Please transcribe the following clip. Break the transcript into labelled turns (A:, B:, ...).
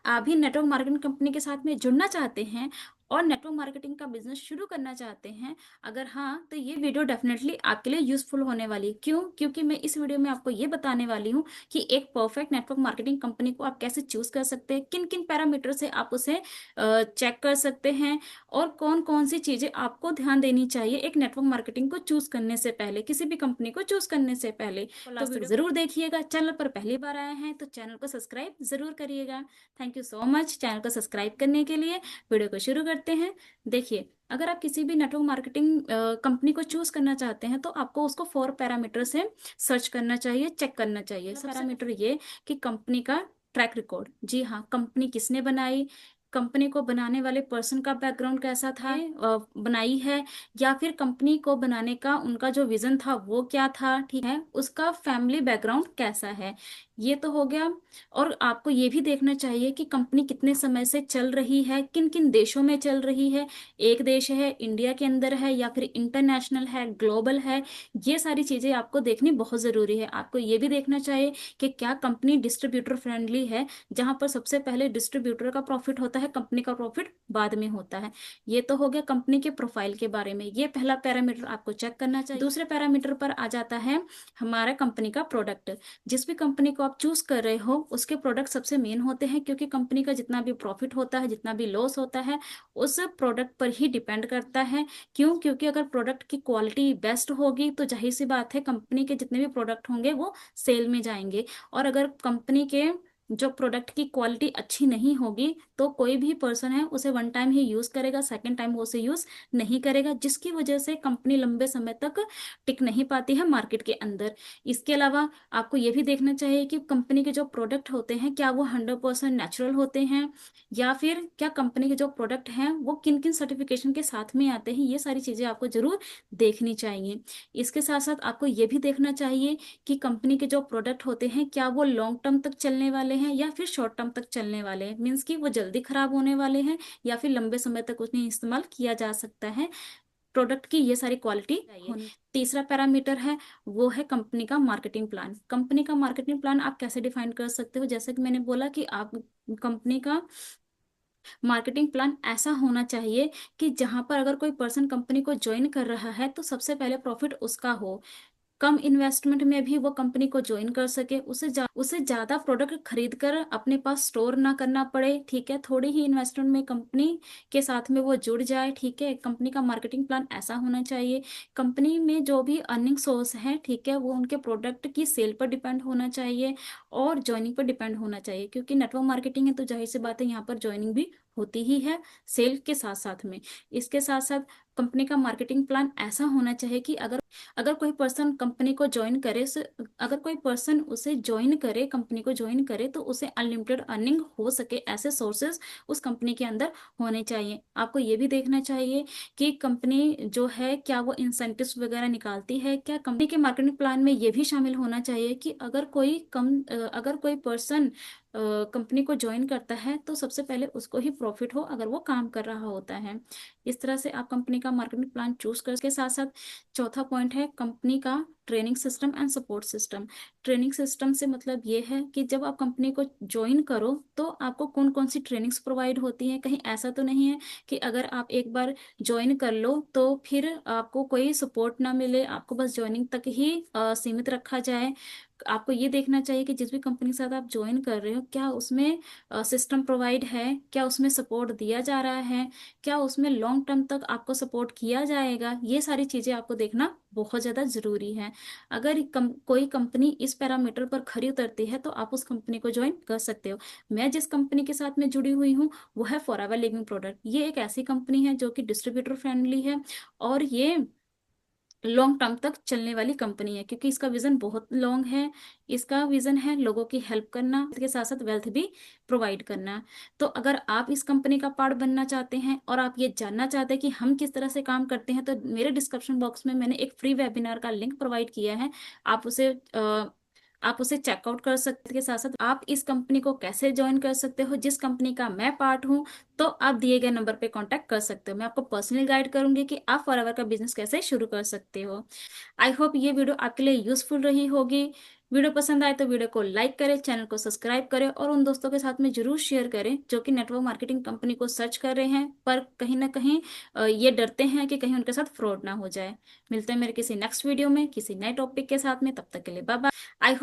A: आप भी network marketing company के साथ में जुड़ना चाहते हैं और नेटवर्क मार्केटिंग का बिजनेस शुरू करना चाहते हैं? अगर हाँ, तो ये वीडियो डेफिनेटली आपके लिए यूजफुल होने वाली है। क्यों? क्योंकि मैं इस वीडियो में आपको ये बताने वाली हूँ कि एक परफेक्ट नेटवर्क मार्केटिंग कंपनी को आप कैसे चूज कर सकते हैं, किन किन पैरामीटर से आप उसे चेक कर सकते हैं और कौन कौन सी चीजें आपको ध्यान देनी चाहिए एक नेटवर्क मार्केटिंग को चूज करने से पहले, किसी भी कंपनी को चूज करने से पहले। तो वीडियो जरूर देखिएगा। चैनल पर पहली बार आए हैं तो चैनल को सब्सक्राइब जरूर करिएगा। Thank you so much channel को सब्सक्राइब करने के लिए। वीडियो को शुरू करते हैं। देखिए, अगर आप किसी भी नेटवर्क मार्केटिंग कंपनी को चूज करना चाहते हैं तो आपको उसको 4 पैरामीटर से सर्च करना चाहिए, चेक करना चाहिए। सबसे पैरामीटर ये कि कंपनी का ट्रैक रिकॉर्ड। जी हाँ, कंपनी किसने बनाई, कंपनी को बनाने वाले पर्सन का बैकग्राउंड कैसा था, बनाई है, या फिर कंपनी को बनाने का उनका जो विजन था वो क्या था, ठीक है, उसका फैमिली बैकग्राउंड कैसा है। ये तो हो गया। और आपको ये भी देखना चाहिए कि कंपनी कितने समय से चल रही है, किन किन देशों में चल रही है, एक देश है, इंडिया के अंदर है, या फिर इंटरनेशनल है, ग्लोबल है। ये सारी चीजें आपको देखनी बहुत जरूरी है। आपको ये भी देखना चाहिए कि क्या कंपनी डिस्ट्रीब्यूटर फ्रेंडली है, जहां पर सबसे पहले डिस्ट्रीब्यूटर का प्रॉफिट होता है, कंपनी का प्रॉफिट बाद में होता है। ये तो हो गया कंपनी के प्रोफाइल के बारे में। ये पहला पैरामीटर आपको चेक करना चाहिए। दूसरे पैरामीटर पर आ जाता है हमारा कंपनी का प्रोडक्ट। जिस भी कंपनी को आप चूज कर रहे हो उसके प्रोडक्ट सबसे मेन होते हैं, क्योंकि कंपनी का जितना भी प्रॉफिट होता है, जितना भी लॉस होता है, उस प्रोडक्ट पर ही डिपेंड करता है। क्यों? क्योंकि अगर प्रोडक्ट की क्वालिटी बेस्ट होगी तो जाहिर सी बात है कंपनी के जितने भी प्रोडक्ट होंगे वो सेल में जाएंगे। और अगर कंपनी के जो प्रोडक्ट की क्वालिटी अच्छी नहीं होगी तो कोई भी पर्सन है उसे वन टाइम ही यूज करेगा, सेकेंड टाइम वो उसे यूज नहीं करेगा, जिसकी वजह से कंपनी लंबे समय तक टिक नहीं पाती है मार्केट के अंदर। इसके अलावा आपको ये भी देखना चाहिए कि कंपनी के जो प्रोडक्ट होते हैं क्या वो 100% नेचुरल होते हैं, या फिर क्या कंपनी के जो प्रोडक्ट हैं वो किन किन सर्टिफिकेशन के साथ में आते हैं। ये सारी चीजें आपको जरूर देखनी चाहिए। इसके साथ साथ आपको ये भी देखना चाहिए कि कंपनी के जो प्रोडक्ट होते हैं क्या वो लॉन्ग टर्म तक चलने वाले हैं या फिर शॉर्ट टर्म तक चलने वाले हैं। मीन्स कि वो जल्दी खराब होने वाले हैं या फिर लंबे समय तक उन्हें इस्तेमाल किया जा सकता है। प्रोडक्ट की ये सारी क्वालिटी होनी। तीसरा पैरामीटर है वो है कंपनी का मार्केटिंग प्लान। कंपनी का मार्केटिंग प्लान आप कैसे डिफाइन कर सकते हो? जैसे कि मैंने बोला कि आप कंपनी का मार्केटिंग प्लान ऐसा होना चाहिए कि जहां पर अगर कोई पर्सन कंपनी को ज्वाइन कर रहा है तो सबसे पहले प्रॉफिट उसका हो, कम इन्वेस्टमेंट में भी वो कंपनी को ज्वाइन कर सके, उसे ज्यादा प्रोडक्ट खरीद कर अपने पास स्टोर ना करना पड़े, ठीक है, थोड़ी ही इन्वेस्टमेंट में कंपनी के साथ में वो जुड़ जाए, ठीक है। कंपनी का मार्केटिंग प्लान ऐसा होना चाहिए। कंपनी में जो भी अर्निंग सोर्स है, ठीक है, वो उनके प्रोडक्ट की सेल पर डिपेंड होना चाहिए और ज्वाइनिंग पर डिपेंड होना चाहिए, क्योंकि नेटवर्क मार्केटिंग है तो जाहिर सी बात है यहाँ पर ज्वाइनिंग भी होती ही है सेल के साथ साथ में। इसके साथ साथ कंपनी का मार्केटिंग प्लान ऐसा होना चाहिए कि अगर अगर कोई पर्सन कंपनी को ज्वाइन करे अगर कोई पर्सन उसे ज्वाइन करे, कंपनी को ज्वाइन करे, तो उसे अनलिमिटेड अर्निंग हो सके, ऐसे सोर्सेज उस कंपनी के अंदर होने चाहिए। आपको ये भी देखना चाहिए कि कंपनी जो है क्या वो इंसेंटिव्स वगैरह निकालती है। क्या कंपनी के मार्केटिंग प्लान में ये भी शामिल होना चाहिए कि अगर कोई पर्सन कंपनी को ज्वाइन करता है तो सबसे पहले उसको ही प्रॉफिट हो अगर वो काम कर रहा होता है। इस तरह से आप कंपनी का मार्केटिंग प्लान चूज कर। के साथ साथ चौथा पॉइंट है कंपनी का training system and support system. Training system से मतलब ये है कि जब आप कंपनी को ज्वाइन करो तो आपको कौन कौन सी ट्रेनिंग्स प्रोवाइड होती हैं। कहीं ऐसा तो नहीं है कि अगर आप एक बार ज्वाइन कर लो तो फिर आपको कोई सपोर्ट ना मिले, आपको बस ज्वाइनिंग तक ही सीमित रखा जाए। आपको ये देखना चाहिए कि जिस भी कंपनी के साथ आप ज्वाइन कर रहे हो क्या उसमें सिस्टम प्रोवाइड है, क्या उसमें सपोर्ट दिया जा रहा है, क्या उसमें लॉन्ग टर्म तक आपको सपोर्ट किया जाएगा। ये सारी चीजें आपको देखना बहुत ज्यादा जरूरी है। अगर कोई कंपनी इस पैरामीटर पर खरी उतरती है तो आप उस कंपनी को ज्वाइन कर सकते हो। मैं जिस कंपनी के साथ में जुड़ी हुई हूँ वो है फॉरएवर लिविंग प्रोडक्ट। ये एक ऐसी कंपनी है जो कि डिस्ट्रीब्यूटर फ्रेंडली है और ये लॉन्ग टर्म तक चलने वाली कंपनी है, क्योंकि इसका विजन बहुत लॉन्ग है। इसका विजन है लोगों की हेल्प करना, इसके साथ साथ वेल्थ भी प्रोवाइड करना। तो अगर आप इस कंपनी का पार्ट बनना चाहते हैं और आप ये जानना चाहते हैं कि हम किस तरह से काम करते हैं, तो मेरे डिस्क्रिप्शन बॉक्स में मैंने एक फ्री वेबिनार का लिंक प्रोवाइड किया है। आप उसे चेकआउट कर सकते हैं। के साथ साथ आप इस कंपनी को कैसे ज्वाइन कर सकते हो, जिस कंपनी का मैं पार्ट हूँ, तो आप दिए गए नंबर पे कांटेक्ट कर सकते हो। मैं आपको पर्सनली गाइड करूंगी कि आप फॉरएवर का बिजनेस कैसे शुरू कर सकते हो। आई होप ये वीडियो आपके लिए यूजफुल रही होगी। वीडियो पसंद आए तो वीडियो को लाइक करें, चैनल को सब्सक्राइब करें और उन दोस्तों के साथ में जरूर शेयर करें जो कि नेटवर्क मार्केटिंग कंपनी को सर्च कर रहे हैं पर कहीं ना कहीं ये डरते हैं कि कहीं उनके साथ फ्रॉड ना हो जाए। मिलते हैं मेरे किसी नेक्स्ट वीडियो में किसी नए टॉपिक के साथ में, तब तक के लिए बाय बाय। I hope